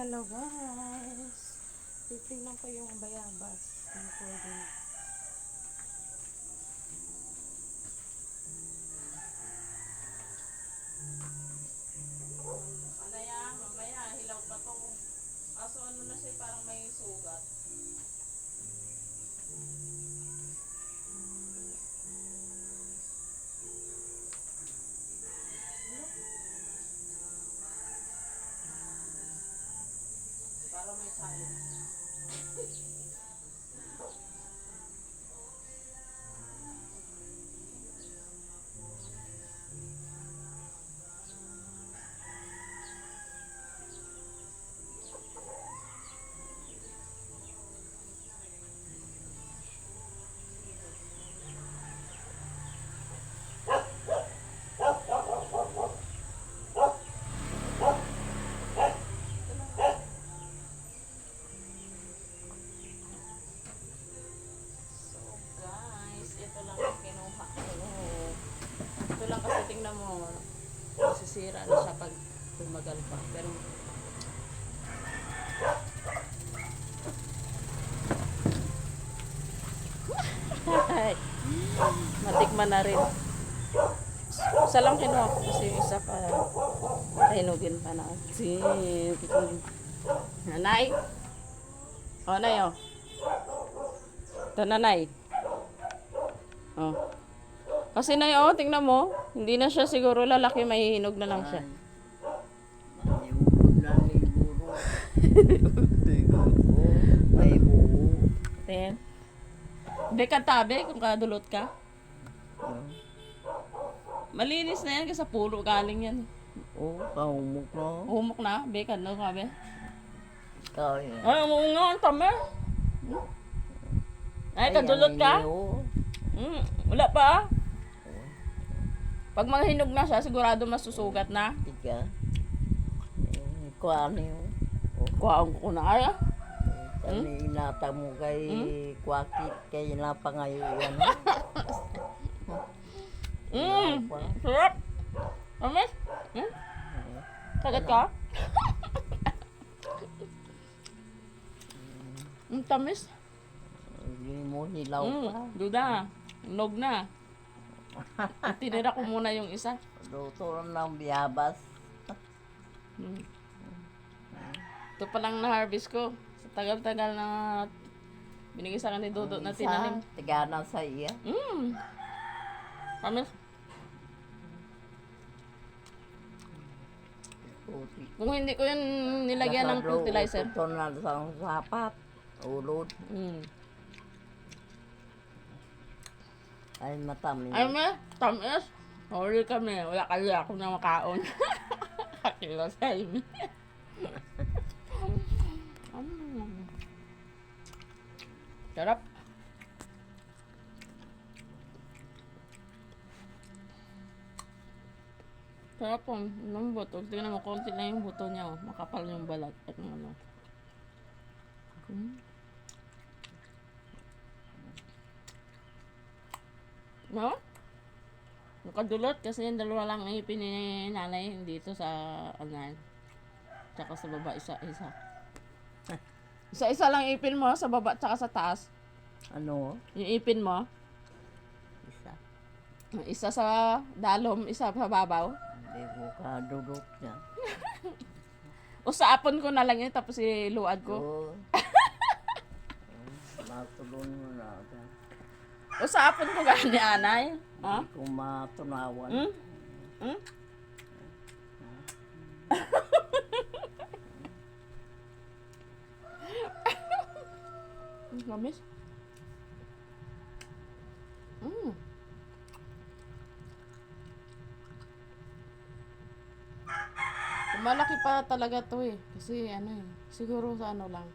Hello guys! Titingnan ko yung bayabas ng pwede. Ano yan? Mamaya, hilaw pa to. Kaso ano na siya, parang may sugat. Parang may challenge. Guys, ito lang ang kinuha ko. Ito lang kasi tingnan mo, masisira na siya pag tumagal pa. Pero matikman na rin. Isa lang kinuha ko kasi yung isa pa hinugin pa natin. Nanay? O, nay, o. Ito, nanay. O. Kasi nay, o, tingnan mo. Hindi na siya siguro lalaki, may hinog na lang siya. May buo. Tingnan. Be ka tabi kung kadulot ka. Malinis na yan kasi sa pulo galing yan. Oo, kahumok na. Humok na. Be ka no, kabe. Kaya. Ay, umuunga ang tama. Ay, kadulot ka? Wala pa ah. Pag mga hinog na siya, sigurado masusugat na. Tiga. Kuha niyo. Kuhaan ko na ay ah. Kami inata mo kay Kwaki, kay napangayon. Sarap. Amis? Kagat ka? Tamis? Hindi mo hilaw pa. Duda. Nog na. Tinira ko muna yung isa. Luto ng biyabas. Ito pa lang na-harvest ko. Sa tagal-tagal na binigay sa akin ni Dodo na tinanim. Tigana sa iya. Tamis. Puti. Kung hindi ko yun nilagyan ng fertilizer. Ito na sa sapat. Ulod. Ay matamis. Ay me, tamis. Huli kami. Wala kayo ako na makaon. Kakilo sa imi. Sarap. Sarap po. Anong buto? Tingnan mo, konti lang yung buto niya. Oh. Makapal yung balat. At ano. No? Nakadulot kasi yung dalawa lang ang ipin ni nanay dito sa ano. Tsaka sa baba isa-isa. Isa-isa lang ipin mo sa baba tsaka sa taas. Ano? Yung ipin mo. Isa. Isa sa dalom, isa sa babaw. Hindi ko kadulot niya. O sa apon ko na lang yun tapos iluad ko. Oo. Matulon mo na ako. O sa apon ko gani anay. Ha? Hindi ko matunawan. Lamis. Malaki pa talaga to eh. Kasi ano eh. Siguro sa ano lang.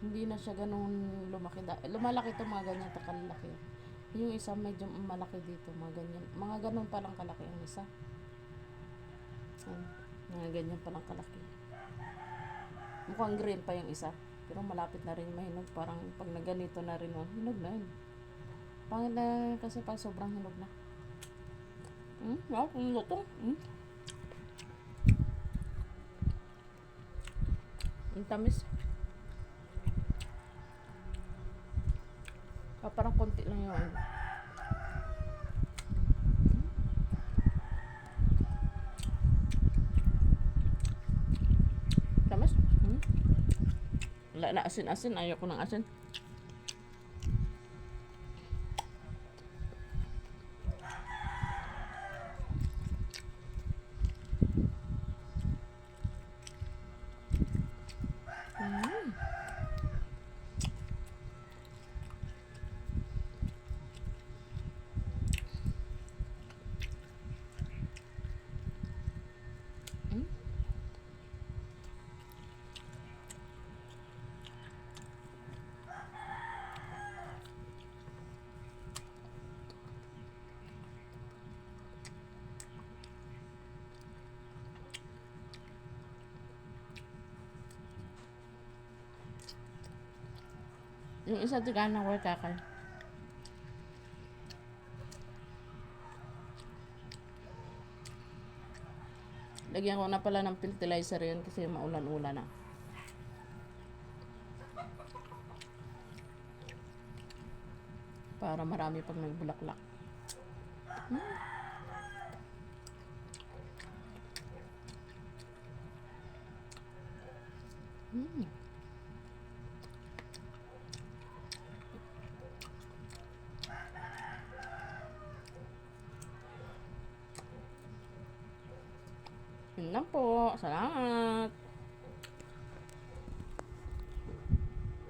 Hindi na siya ganun lumaki. Lumalaki to mga ganyan takalaki. Yung isa medyo malaki dito. Mga ganyan. Mga ganun pa lang kalaki ang isa. Mga ganyan pa lang kalaki. Mukhang green pa yung isa. Pero malapit na rin mahinog. Parang pag naganito na rin, oh, hinog na yun. Pangit na kasi pag sobrang hinog na. Wow, ang lutong. Ang tamis. Parang konti lang yung ano. Tamis? Wala na asin-asin. Ayoko ng asin. Yung isa tigaan ng kakal. Lagyan ko na pala ng fertilizer yun kasi maulan-ulan na. Para marami pag nagbulaklak. Yun lang po. Salamat.